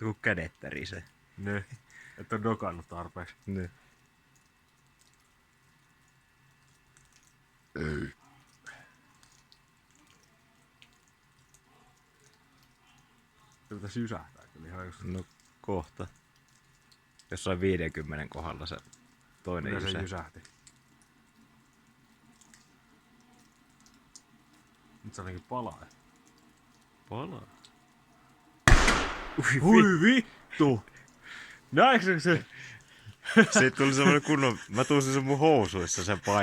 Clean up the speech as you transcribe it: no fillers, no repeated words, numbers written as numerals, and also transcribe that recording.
Tuu kädet tärisee. Ne. Et on dokannut tarpeeksi. Ne. Ei. Se pitäisi jysähtää kyllä ihan just. No kohta. Jossain 50 kohdalla se toinen Mitä se jysä. jysähti? Nyt se ainakin palaa. Palaa. Hui vittu! Näetkö se? Siitä tuli semmonen kunnon... Mä tunsin sen mun housuissa sen paino.